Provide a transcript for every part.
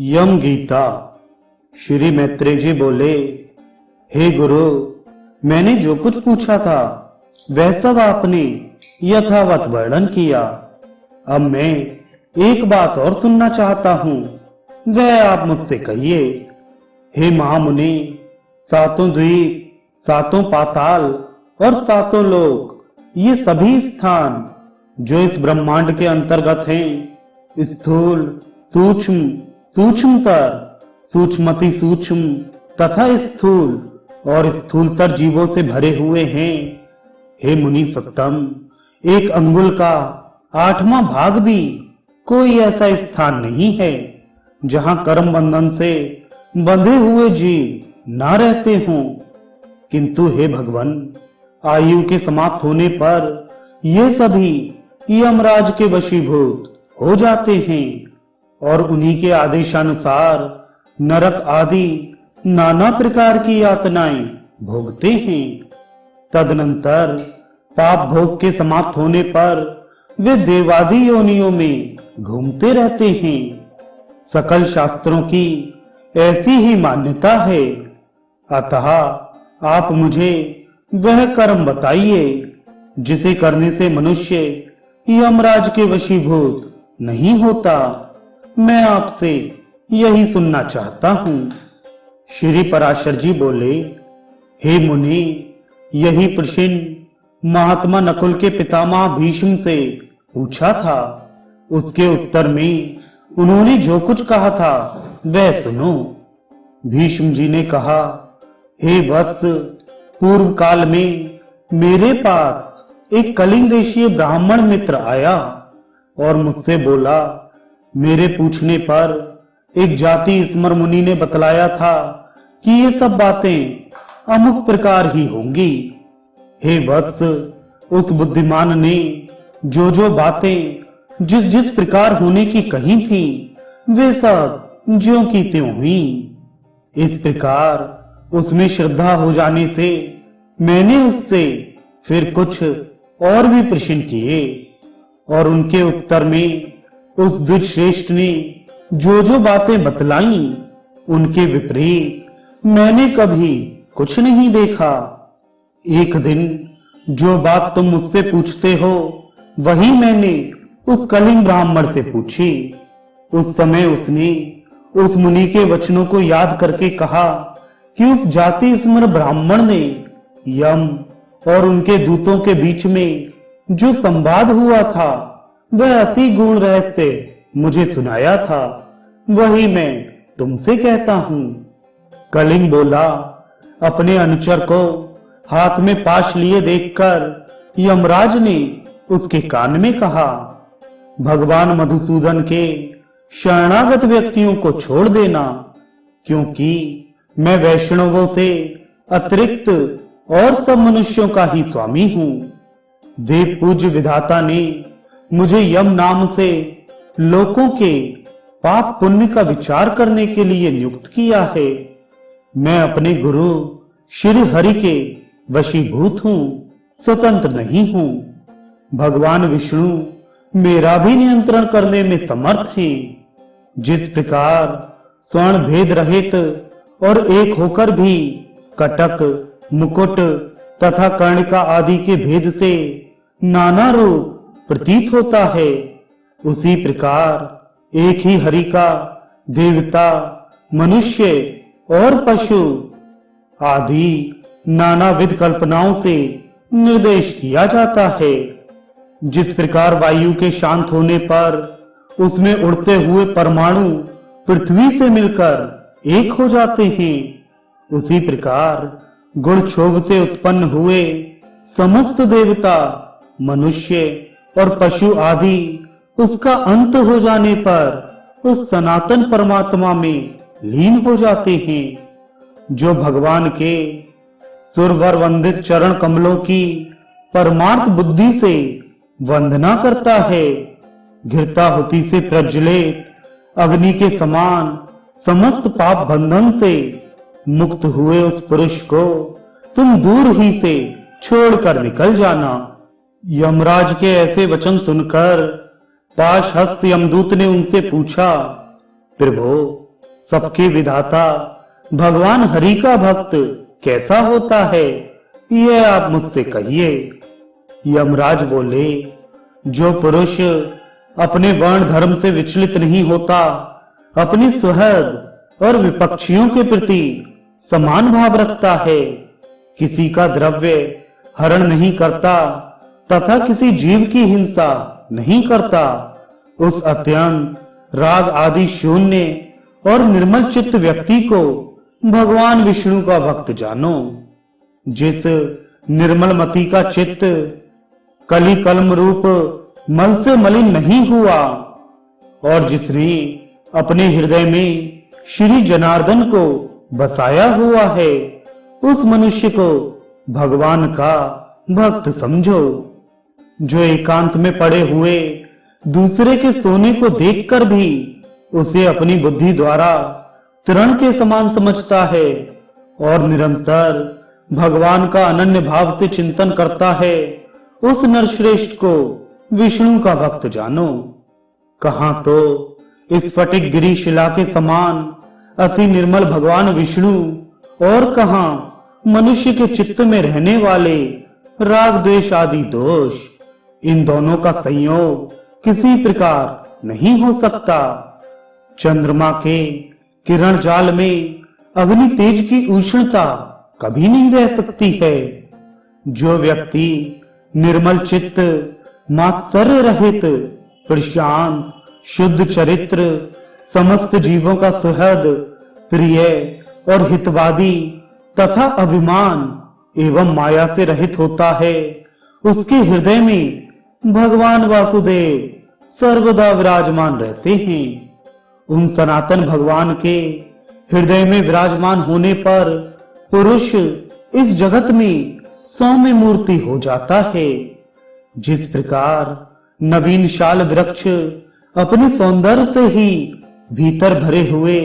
यम गीता। श्री मैत्रेय जी बोले, हे गुरु, मैंने जो कुछ पूछा था वह सब आपने यथावत वर्णन किया। अब मैं एक बात और सुनना चाहता हूं, वह आप मुझसे कहिए। हे महामुनि, सातों द्वीप, सातों पाताल और सातों लोक, ये सभी स्थान जो इस ब्रह्मांड के अंतर्गत हैं, स्थूल, सूक्ष्म, सूक्ष्मतर, सूक्ष्मति सूक्ष्म तथा स्थूल और स्थूलतर जीवों से भरे हुए हैं। हे मुनि सत्तम, एक अंगुल का 8वां भाग भी कोई ऐसा स्थान नहीं है जहां कर्म बंधन से बंधे हुए जीव ना रहते हों। किंतु हे भगवान, आयु के समाप्त होने पर ये सभी यमराज के वशीभूत हो जाते हैं और उन्हीं के आदेशानुसार नरक आदि नाना प्रकार की यातनाएं भोगते हैं। तदनंतर पाप भोग के समाप्त होने पर वे देवादि योनियों में घूमते रहते हैं। सकल शास्त्रों की ऐसी ही मान्यता है। अतः आप मुझे वह कर्म बताइए जिसे करने से मनुष्य यमराज के वशीभूत नहीं होता। मैं आपसे यही सुनना चाहता हूं। श्री पराशर जी बोले, हे मुनि, यही प्रश्न महात्मा नकुल के पितामह भीष्म से पूछा था। उसके उत्तर में उन्होंने जो कुछ कहा था वह सुनो। भीष्म जी ने कहा, हे वत्स, पूर्व काल में मेरे पास एक कलिंग देशीय ब्राह्मण मित्र आया और मुझसे बोला, मेरे पूछने पर एक जाति स्मर मुनि ने बतलाया था कि ये सब बातें अमुक प्रकार ही होंगी। हे वत्स, उस बुद्धिमान ने जो बातें जिस जिस प्रकार होने की कही थी वे सब ज्यों की त्यों हुई। इस प्रकार उसमें श्रद्धा हो जाने से मैंने उससे फिर कुछ और भी प्रश्न किए और उनके उत्तर में उस द्विजश्रेष्ठ ने जो बातें बतलाई उनके विपरीत मैंने कभी कुछ नहीं देखा। एक दिन जो बात तुम मुझसे पूछते हो वही मैंने उस कलिंग ब्राह्मण से पूछी। उस समय उसने उस मुनि के वचनों को याद करके कहा कि उस जाति स्मर ब्राह्मण ने यम और उनके दूतों के बीच में जो संवाद हुआ था वह अति गूढ़ रहस्य मुझे सुनाया था। वही मैं तुमसे कहता हूं। कलिंग बोला, अपने अनुचर को हाथ में पाश लिए देखकर यमराज ने उसके कान में कहा, भगवान मधुसूदन के शरणागत व्यक्तियों को छोड़ देना, क्योंकि मैं वैष्णवों से अतिरिक्त और सब मनुष्यों का ही स्वामी हूं। देव पूज्य विधाता ने मुझे यम नाम से लोगों के पाप पुण्य का विचार करने के लिए नियुक्त किया है। मैं अपने गुरु श्री हरि के वशीभूत हूं, स्वतंत्र नहीं हूं। भगवान विष्णु मेरा भी नियंत्रण करने में समर्थ हैं। जिस प्रकार स्वर्ण भेद रहित और एक होकर भी कटक, मुकुट तथा कर्णिका आदि के भेद से नाना रूप प्रतीत होता है, उसी प्रकार एक ही हरि का देवता, मनुष्य और पशु आदि नानाविध कल्पनाओं से निर्देश किया जाता है। जिस प्रकार वायु के शांत होने पर उसमें उड़ते हुए परमाणु पृथ्वी से मिलकर एक हो जाते हैं, उसी प्रकार गुण क्षोभ से उत्पन्न हुए समस्त देवता, मनुष्य और पशु आदि उसका अंत हो जाने पर उस सनातन परमात्मा में लीन हो जाते हैं। जो भगवान के सुरवर वंदित चरण कमलों की परमार्थ बुद्धि से वंदना करता है, घृताहुति से प्रज्वलित अग्नि के समान समस्त पाप बंधन से मुक्त हुए उस पुरुष को तुम दूर ही से छोड़कर निकल जाना। यमराज के ऐसे वचन सुनकर पाशहस्त यमदूत ने उनसे पूछा, प्रभो, सबके विधाता भगवान हरि का भक्त कैसा होता है, यह आप मुझसे कहिए। यमराज बोले, जो पुरुष अपने वर्ण धर्म से विचलित नहीं होता, अपनी सुहृद और विपक्षियों के प्रति समान भाव रखता है, किसी का द्रव्य हरण नहीं करता तथा किसी जीव की हिंसा नहीं करता, उस अत्यंत राग आदि शून्य और निर्मल चित्त व्यक्ति को भगवान विष्णु का भक्त जानो। जिस निर्मल मति का चित्त कली कलम रूप मल से मलिन नहीं हुआ और जिसने अपने हृदय में श्री जनार्दन को बसाया हुआ है, उस मनुष्य को भगवान का भक्त समझो। जो एकांत में पड़े हुए दूसरे के सोने को देखकर भी उसे अपनी बुद्धि द्वारा तृण के समान समझता है और निरंतर भगवान का अनन्य भाव से चिंतन करता है, उस नरश्रेष्ठ को विष्णु का भक्त जानो। कहां तो इस स्फटिक गिरी शिला के समान अति निर्मल भगवान विष्णु और कहां मनुष्य के चित्त में रहने वाले राग द्वेष आदि दोष। इन दोनों का संयोग किसी प्रकार नहीं हो सकता। चंद्रमा के किरण जाल में अग्नि तेज की उष्णता कभी नहीं रह सकती है। जो व्यक्ति निर्मल चित्त, मात्सर्य रहित, प्रशांत, शुद्ध चरित्र, समस्त जीवों का सुहृद, प्रिय और हितवादी तथा अभिमान एवं माया से रहित होता है, उसके हृदय में भगवान वासुदेव सर्वदा विराजमान रहते हैं। उन सनातन भगवान के हृदय में विराजमान होने पर पुरुष इस जगत में सौम्य मूर्ति हो जाता है। जिस प्रकार नवीन शाल वृक्ष अपने सौंदर्य से ही भीतर भरे हुए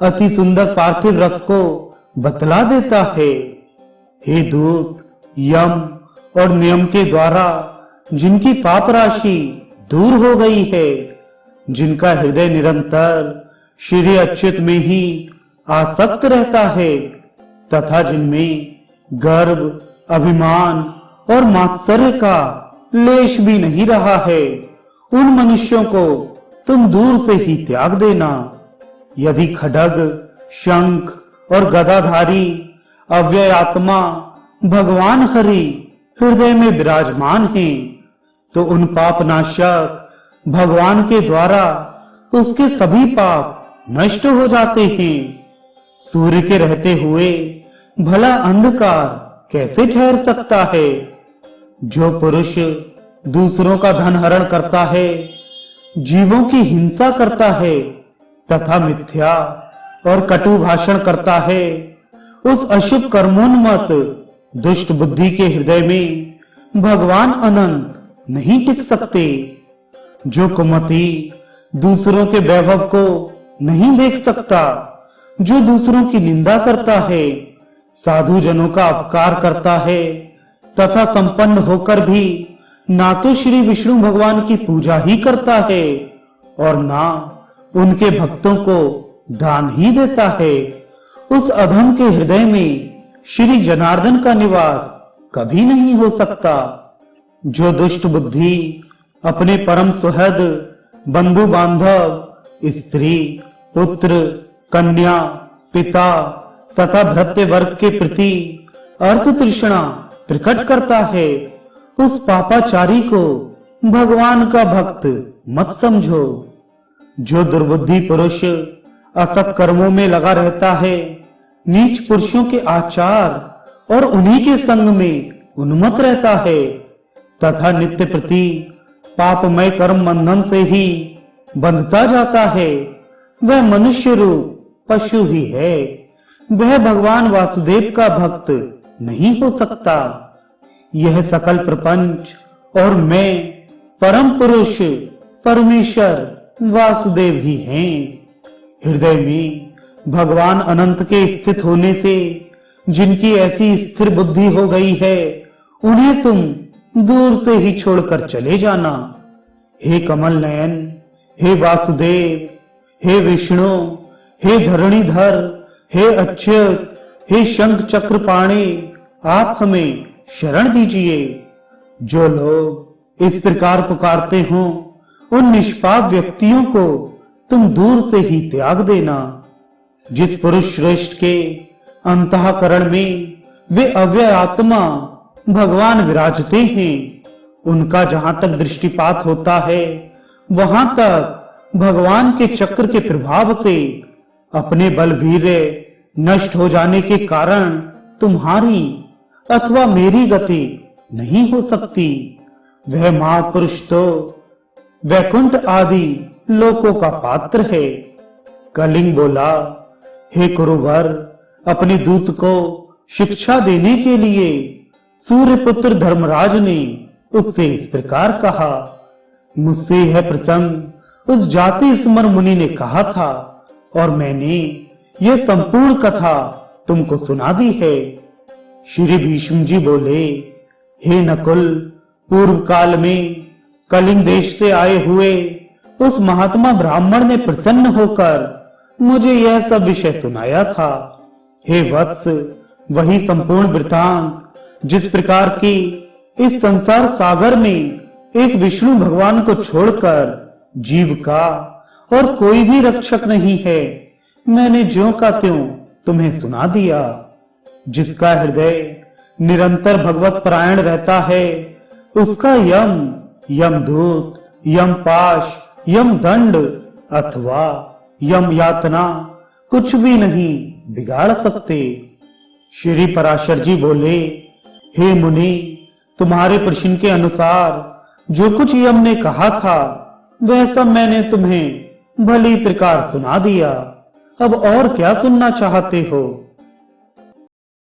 अति सुंदर पार्थिव रस को बतला देता है। हे दूत, यम और नियम के द्वारा जिनकी पाप राशि दूर हो गई है, जिनका हृदय निरंतर श्री अच्युत में ही आसक्त रहता है तथा जिनमें गर्व, अभिमान और मात्सर्य का लेश भी नहीं रहा है, उन मनुष्यों को तुम दूर से ही त्याग देना। यदि खड्ग, शंख और गदाधारी अव्यय आत्मा भगवान हरि हृदय में विराजमान हैं, तो उन पाप नाशक भगवान के द्वारा उसके सभी पाप नष्ट हो जाते हैं। सूर्य के रहते हुए भला अंधकार कैसे ठहर सकता है? जो पुरुष दूसरों का धन हरण करता है, जीवों की हिंसा करता है तथा मिथ्या और कटु भाषण करता है, उस अशुभ कर्मोन्मत्त दुष्ट बुद्धि के हृदय में भगवान अनंत नहीं टिक सकते। जो कुमति दूसरों के वैभव को नहीं देख सकता, जो दूसरों की निंदा करता है, साधु जनों का अपकार करता है तथा संपन्न होकर भी ना तो श्री विष्णु भगवान की पूजा ही करता है और ना उनके भक्तों को दान ही देता है, उस अधम के हृदय में श्री जनार्दन का निवास कभी नहीं हो सकता। जो दुष्ट बुद्धि अपने परम सुहृद, बंधु बांधव, स्त्री, पुत्र, कन्या, पिता तथा भृत्य वर्ग के प्रति अर्थ तृष्णा प्रकट करता है, उस पापाचारी को भगवान का भक्त मत समझो। जो दुर्बुद्धि पुरुष असत कर्मों में लगा रहता है, नीच पुरुषों के आचार और उन्हीं के संग में उन्मत्त रहता है तथा नित्य प्रति पापमय कर्म बंधन से ही बंधता जाता है, वह मनुष्य रूप पशु ही है। वह भगवान वासुदेव का भक्त नहीं हो सकता। यह सकल प्रपंच और मैं परम पुरुष परमेश्वर वासुदेव ही हैं। हृदय में भगवान अनंत के स्थित होने से जिनकी ऐसी स्थिर बुद्धि हो गई है, उन्हें तुम दूर से ही छोड़कर चले जाना। हे कमल नयन, हे वासुदेव, हे विष्णु, हे धरणीधर, हे अच्युत, हे शंख चक्र पाणी, आप हमें शरण दीजिए। जो लोग इस प्रकार पुकारते हो, उन निष्पाप व्यक्तियों को तुम दूर से ही त्याग देना। जिस पुरुष श्रेष्ठ के अंतःकरण में वे अव्यय आत्मा भगवान विराजते हैं, उनका जहां तक दृष्टिपात होता है, वहां तक भगवान के चक्र के प्रभाव से अपने बल वीर्य नष्ट हो जाने के कारण तुम्हारी अथवा मेरी गति नहीं हो सकती। वह महापुरुष तो वैकुंठ आदि लोकों का पात्र है। कलिंग बोला, हे कुरुवर, अपने दूत को शिक्षा देने के लिए सूर्यपुत्र धर्मराज ने उससे इस प्रकार कहा। मुझसे यह प्रसंग उस जाति स्मर मुनि ने कहा था और मैंने यह संपूर्ण कथा तुमको सुना दी है। श्री भीष्म जी बोले, हे नकुल, पूर्व काल में कलिंग देश से आए हुए उस महात्मा ब्राह्मण ने प्रसन्न होकर मुझे यह सब विषय सुनाया था। हे वत्स, वही संपूर्ण वृतांत जिस प्रकार की इस संसार सागर में एक विष्णु भगवान को छोड़कर जीव का और कोई भी रक्षक नहीं है, मैंने ज्यों का त्यों तुम्हें सुना दिया। जिसका हृदय निरंतर भगवत परायण रहता है, उसका यम, यमदूत, यमपाश, यमदंड अथवा यम यातना कुछ भी नहीं बिगाड़ सकते। श्री पराशर जी बोले, हे मुनि, तुम्हारे प्रश्न के अनुसार जो कुछ यम ने कहा था, वह सब मैंने तुम्हें भली प्रकार सुना दिया। अब और क्या सुनना चाहते हो?